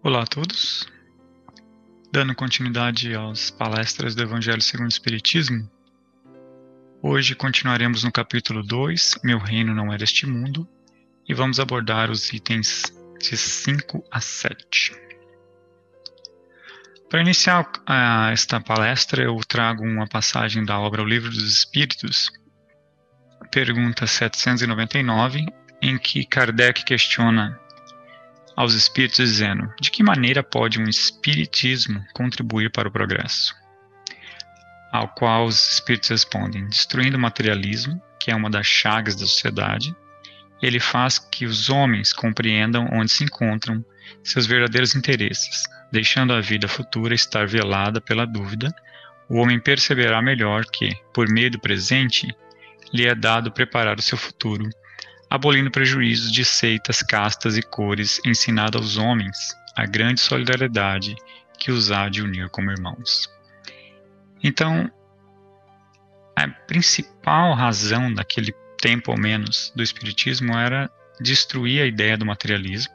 Olá a todos. Dando continuidade às palestras do Evangelho segundo o Espiritismo, hoje continuaremos no capítulo 2, Meu Reino Não É Deste Mundo, e vamos abordar os itens de 5 a 7. Para iniciar esta palestra, eu trago uma passagem da obra O Livro dos Espíritos, pergunta 799, em que Kardec questiona aos espíritos dizendo: de que maneira pode um espiritismo contribuir para o progresso? Ao qual os espíritos respondem: destruindo o materialismo, que é uma das chagas da sociedade, ele faz que os homens compreendam onde se encontram seus verdadeiros interesses. Deixando a vida futura estar velada pela dúvida, o homem perceberá melhor que, por meio do presente, lhe é dado preparar o seu futuro, abolindo prejuízos de seitas, castas e cores, ensinado aos homens a grande solidariedade que os há de unir como irmãos. Então, a principal razão daquele tempo, ao menos, do Espiritismo era destruir a ideia do materialismo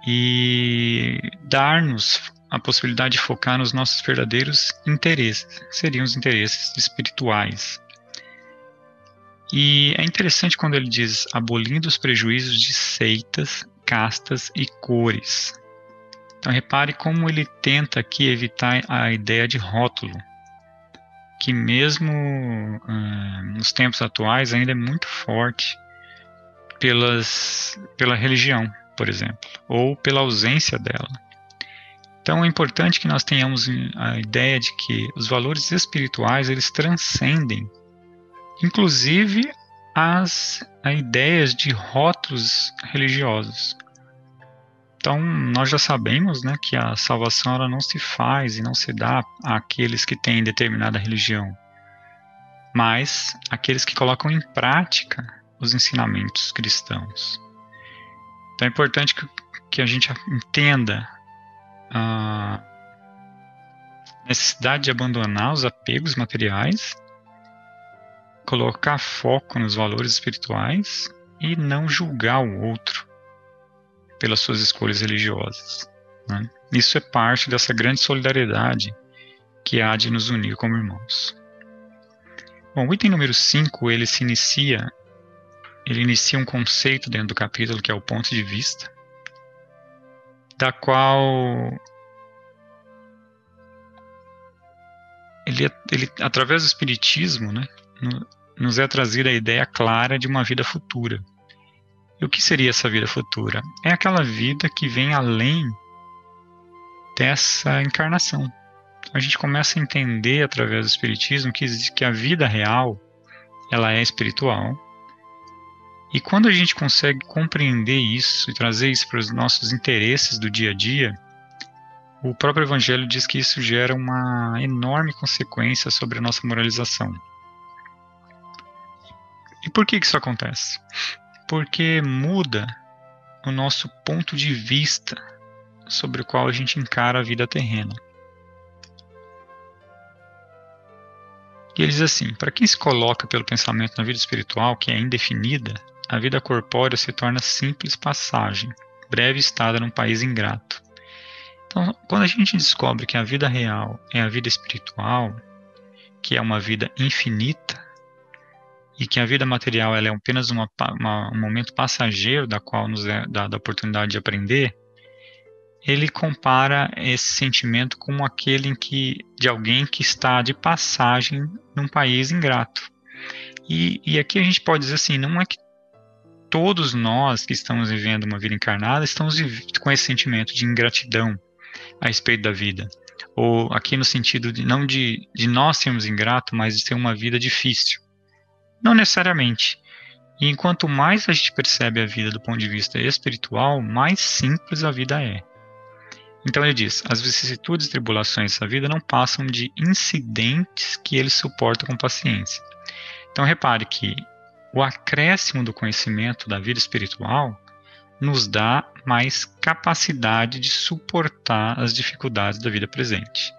e dar-nos a possibilidade de focar nos nossos verdadeiros interesses, que seriam os interesses espirituais. E é interessante quando ele diz abolindo os prejuízos de seitas, castas e cores. Então repare como ele tenta aqui evitar a ideia de rótulo, que mesmo nos tempos atuais ainda é muito forte pela religião, por exemplo, ou pela ausência dela. Então é importante que nós tenhamos a ideia de que os valores espirituais eles transcendem inclusive as ideias de rótulos religiosos. Então, nós já sabemos, né, que a salvação ela não se faz e não se dá àqueles que têm determinada religião, mas àqueles que colocam em prática os ensinamentos cristãos. Então, é importante que a gente entenda a necessidade de abandonar os apegos materiais, colocar foco nos valores espirituais e não julgar o outro pelas suas escolhas religiosas, né? Isso é parte dessa grande solidariedade que há de nos unir como irmãos. Bom, o item número 5, ele inicia um conceito dentro do capítulo que é o ponto de vista, da qual ele através do Espiritismo, né, nos é trazida a ideia clara de uma vida futura. E o que seria essa vida futura? É aquela vida que vem além dessa encarnação. A gente começa a entender através do Espiritismo que a vida real ela é espiritual. E quando a gente consegue compreender isso e trazer isso para os nossos interesses do dia a dia, o próprio Evangelho diz que isso gera uma enorme consequência sobre a nossa moralização. E por que isso acontece? Porque muda o nosso ponto de vista sobre o qual a gente encara a vida terrena. E ele diz assim: para quem se coloca pelo pensamento na vida espiritual, que é indefinida, a vida corpórea se torna simples passagem, breve estada num país ingrato. Então, quando a gente descobre que a vida real é a vida espiritual, que é uma vida infinita, e que a vida material ela é apenas um momento passageiro da qual nos é dada a oportunidade de aprender, ele compara esse sentimento com aquele de alguém que está de passagem num país ingrato. E aqui a gente pode dizer assim, não é que todos nós que estamos vivendo uma vida encarnada estamos com esse sentimento de ingratidão a respeito da vida. Ou aqui no sentido não de nós sermos ingratos, mas de ter uma vida difícil. Não necessariamente. E enquanto mais a gente percebe a vida do ponto de vista espiritual, mais simples a vida é. Então ele diz: as vicissitudes e tribulações dessa vida não passam de incidentes que ele suporta com paciência. Então repare que o acréscimo do conhecimento da vida espiritual nos dá mais capacidade de suportar as dificuldades da vida presente.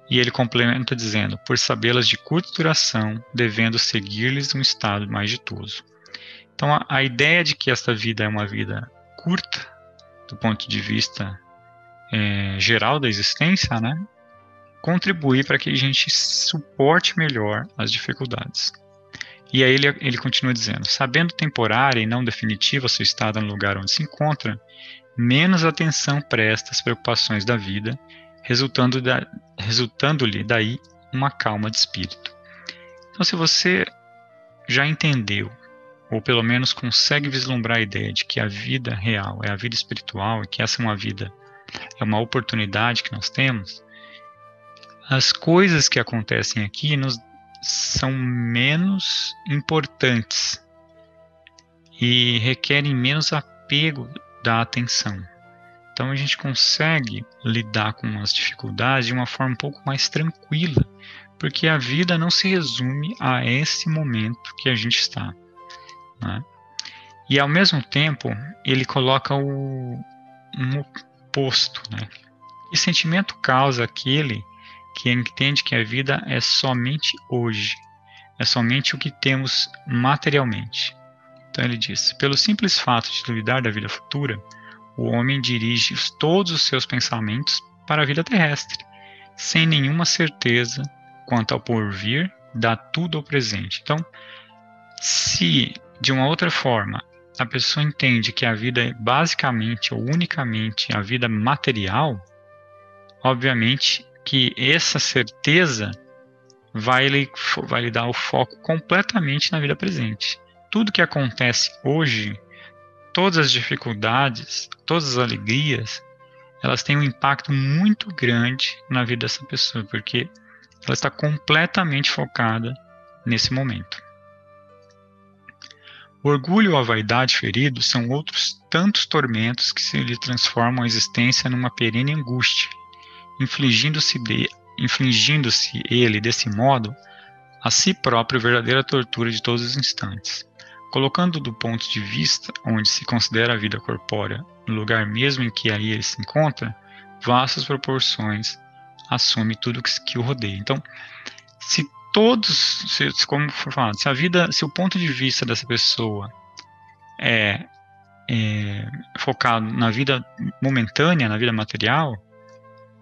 E ele complementa dizendo: por sabê-las de curta duração, devendo seguir-lhes um estado mais ditoso. Então a ideia de que esta vida é uma vida curta do ponto de vista geral da existência, né? Contribuir para que a gente suporte melhor as dificuldades. E aí ele continua dizendo, sabendo temporária e não definitiva seu estado no lugar onde se encontra, menos atenção presta às preocupações da vida, resultando-lhe daí uma calma de espírito. Então, se você já entendeu, ou pelo menos consegue vislumbrar a ideia de que a vida real é a vida espiritual e que essa é uma oportunidade que nós temos, as coisas que acontecem aqui são menos importantes e requerem menos apego da atenção. Então a gente consegue lidar com as dificuldades de uma forma um pouco mais tranquila, porque a vida não se resume a esse momento que a gente está, né? E ao mesmo tempo ele coloca um oposto, né? Que sentimento causa aquele que entende que a vida é somente hoje, é somente o que temos materialmente. Então ele diz, pelo simples fato de duvidar da vida futura, o homem dirige todos os seus pensamentos para a vida terrestre, sem nenhuma certeza quanto ao porvir, dá tudo ao presente. Então, se de uma outra forma a pessoa entende que a vida é basicamente ou unicamente a vida material, obviamente que essa certeza vai lhe dar o foco completamente na vida presente. Tudo que acontece hoje, todas as dificuldades, todas as alegrias, elas têm um impacto muito grande na vida dessa pessoa, porque ela está completamente focada nesse momento. O orgulho ou a vaidade feridos são outros tantos tormentos que se lhe transformam a existência numa perene angústia, infligindo-se ele, desse modo, a si próprio verdadeira tortura de todos os instantes. Colocando do ponto de vista onde se considera a vida corpórea, no lugar mesmo em que aí ele se encontra, vastas proporções assume tudo que o rodeia. Então, como foi falado, se o ponto de vista dessa pessoa é focado na vida momentânea, na vida material,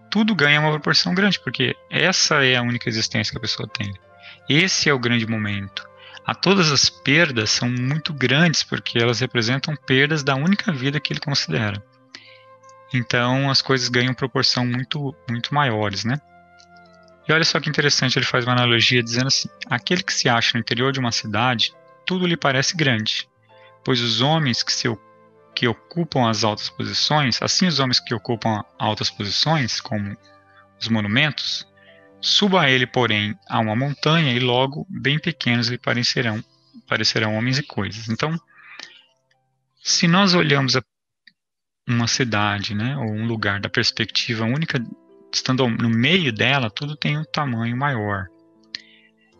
tudo ganha uma proporção grande, porque essa é a única existência que a pessoa tem. Esse é o grande momento. Todas as perdas são muito grandes, porque elas representam perdas da única vida que ele considera. Então, as coisas ganham proporção muito, muito maiores, né? E olha só que interessante, ele faz uma analogia dizendo assim, aquele que se acha no interior de uma cidade, tudo lhe parece grande, pois os homens que ocupam as altas posições, assim os homens que ocupam altas posições, como os monumentos, suba a ele, porém, a uma montanha e logo bem pequenos lhe parecerão homens e coisas. Então, se nós olhamos uma cidade, né, ou um lugar da perspectiva única, estando no meio dela, tudo tem um tamanho maior.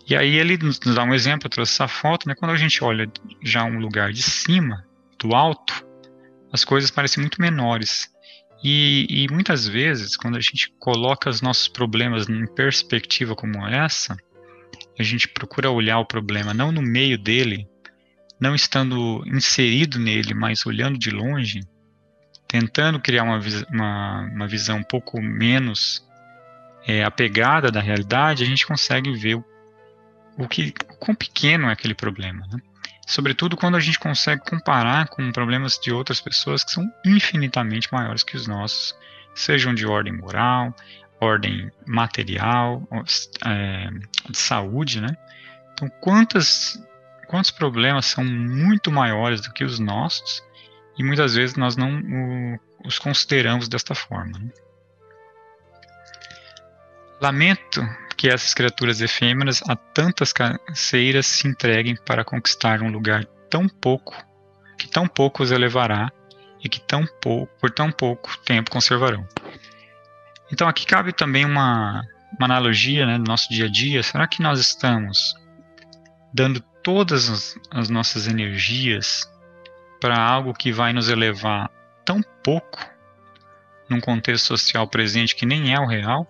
E aí ele nos dá um exemplo, eu trouxe essa foto, né, quando a gente olha já um lugar de cima, do alto, as coisas parecem muito menores. E muitas vezes, quando a gente coloca os nossos problemas em perspectiva como essa, a gente procura olhar o problema não no meio dele, não estando inserido nele, mas olhando de longe, tentando criar uma visão um pouco menos apegada da realidade, a gente consegue ver o quão pequeno é aquele problema, né? Sobretudo quando a gente consegue comparar com problemas de outras pessoas que são infinitamente maiores que os nossos, sejam de ordem moral, ordem material, de saúde, né? Então, quantos problemas são muito maiores do que os nossos e muitas vezes nós não os consideramos desta forma, né? Lamento que essas criaturas efêmeras a tantas canseiras se entreguem para conquistar um lugar que tão pouco os elevará e que por tão pouco tempo conservarão. Então aqui cabe também uma analogia, né, do nosso dia a dia. Será que nós estamos dando todas as nossas energias para algo que vai nos elevar tão pouco num contexto social presente que nem é o real?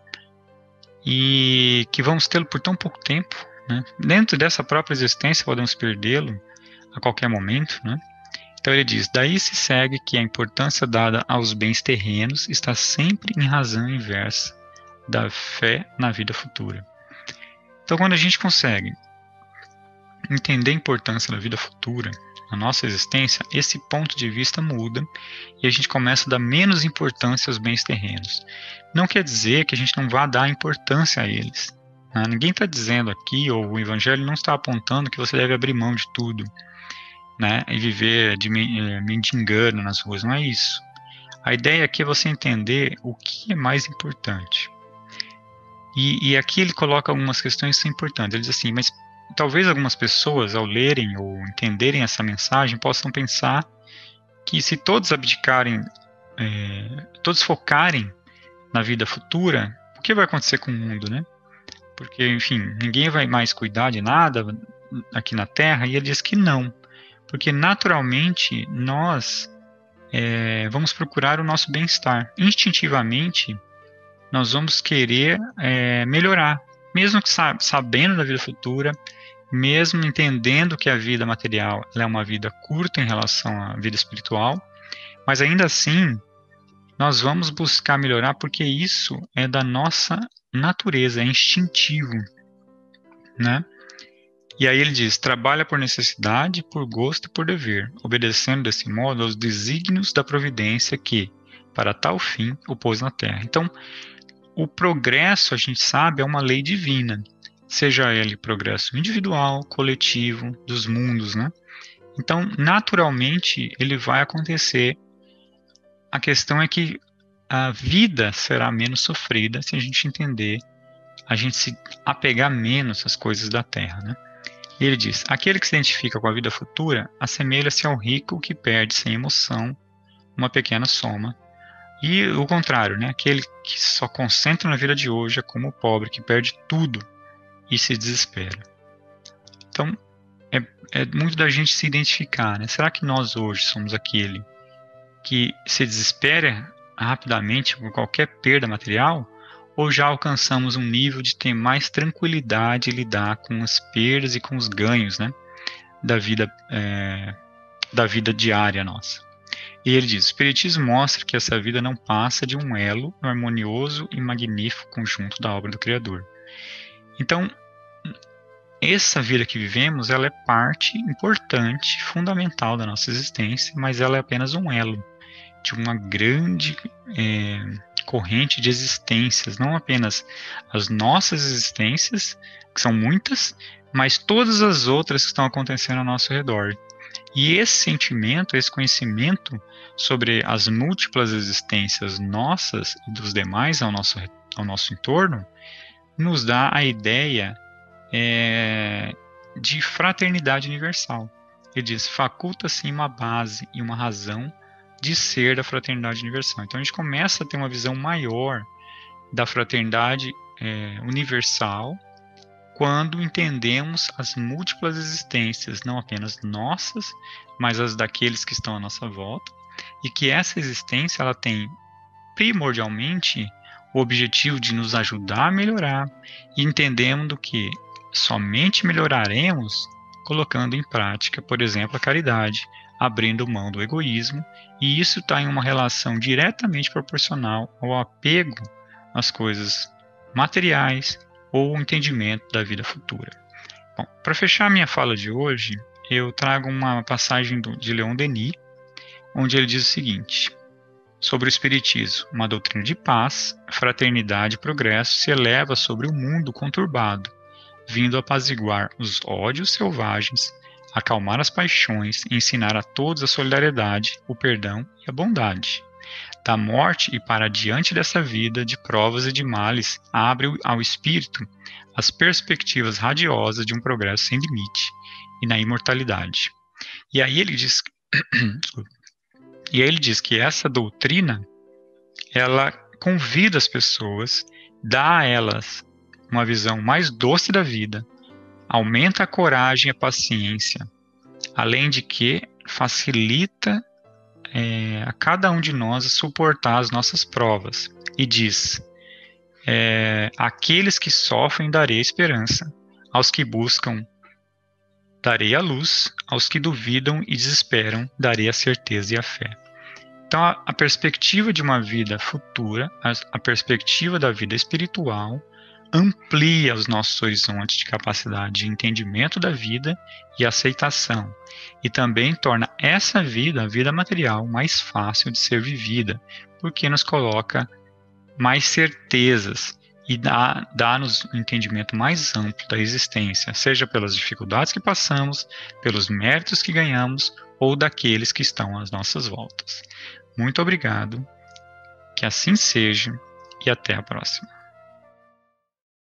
E que vamos tê-lo por tão pouco tempo, né? Dentro dessa própria existência podemos perdê-lo a qualquer momento, né? Então ele diz: daí se segue que a importância dada aos bens terrenos está sempre em razão inversa da fé na vida futura. Então, quando a gente consegue entender a importância da vida futura na nossa existência, esse ponto de vista muda e a gente começa a dar menos importância aos bens terrenos. Não quer dizer que a gente não vá dar importância a eles. Né? Ninguém está dizendo aqui, ou o Evangelho não está apontando que você deve abrir mão de tudo, né, e viver de mendigando nas ruas. Não é isso. A ideia aqui é você entender o que é mais importante. E aqui ele coloca algumas questões que são importantes. Ele diz assim, mas talvez algumas pessoas, ao lerem ou entenderem essa mensagem, possam pensar que se todos abdicarem, todos focarem na vida futura, o que vai acontecer com o mundo, né? Porque, enfim, ninguém vai mais cuidar de nada aqui na Terra, e ele diz que não. Porque, naturalmente, nós vamos procurar o nosso bem-estar. Instintivamente, nós vamos querer melhorar, mesmo que sabendo da vida futura, mesmo entendendo que a vida material ela é uma vida curta em relação à vida espiritual, mas ainda assim, nós vamos buscar melhorar porque isso é da nossa natureza, é instintivo, né? E aí ele diz, trabalha por necessidade, por gosto e por dever, obedecendo desse modo aos desígnios da providência que, para tal fim, o pôs na terra. Então, o progresso, a gente sabe, é uma lei divina, seja ele progresso individual, coletivo, dos mundos, né? Então, naturalmente, ele vai acontecer. A questão é que a vida será menos sofrida se a gente entender, a gente se apegar menos às coisas da terra, né? E ele diz, aquele que se identifica com a vida futura assemelha-se ao rico que perde sem emoção uma pequena soma. E o contrário, né? Aquele que só concentra na vida de hoje é como o pobre que perde tudo e se desespera. Então, é muito da gente se identificar, né? Será que nós hoje somos aquele que se desespera rapidamente por qualquer perda material? Ou já alcançamos um nível de ter mais tranquilidade e lidar com as perdas e com os ganhos, né? Da vida diária nossa? E ele diz, o Espiritismo mostra que essa vida não passa de um elo no harmonioso e magnífico conjunto da obra do Criador. Então, essa vida que vivemos, ela é parte importante, fundamental da nossa existência, mas ela é apenas um elo de uma grande corrente de existências, não apenas as nossas existências, que são muitas, mas todas as outras que estão acontecendo ao nosso redor. E esse sentimento, esse conhecimento sobre as múltiplas existências nossas e dos demais ao nosso entorno, nos dá a ideia de fraternidade universal. Ele diz, faculta-se uma base e uma razão de ser da fraternidade universal. Então a gente começa a ter uma visão maior da fraternidade universal quando entendemos as múltiplas existências, não apenas nossas, mas as daqueles que estão à nossa volta, e que essa existência ela tem primordialmente o objetivo de nos ajudar a melhorar, e entendendo que somente melhoraremos colocando em prática, por exemplo, a caridade, abrindo mão do egoísmo, e isso está em uma relação diretamente proporcional ao apego às coisas materiais ou o entendimento da vida futura. Bom, para fechar minha fala de hoje, eu trago uma passagem de Leon Denis, onde ele diz o seguinte, sobre o Espiritismo, uma doutrina de paz, fraternidade e progresso se eleva sobre o mundo conturbado, vindo apaziguar os ódios selvagens, acalmar as paixões e ensinar a todos a solidariedade, o perdão e a bondade. Da morte e para diante dessa vida de provas e de males, abre ao espírito as perspectivas radiosas de um progresso sem limite e na imortalidade. E aí ele diz que essa doutrina, ela convida as pessoas, dá a elas uma visão mais doce da vida, aumenta a coragem e a paciência, além de que facilita a cada um de nós suportar as nossas provas. E diz, àqueles que sofrem darei esperança, aos que buscam Darei a luz aos que duvidam e desesperam, darei a certeza e a fé. Então, a perspectiva de uma vida futura, a perspectiva da vida espiritual, amplia os nossos horizontes de capacidade de entendimento da vida e aceitação, e também torna essa vida, a vida material, mais fácil de ser vivida, porque nos coloca mais certezas e dá-nos um entendimento mais amplo da existência, seja pelas dificuldades que passamos, pelos méritos que ganhamos ou daqueles que estão às nossas voltas. Muito obrigado, que assim seja e até a próxima.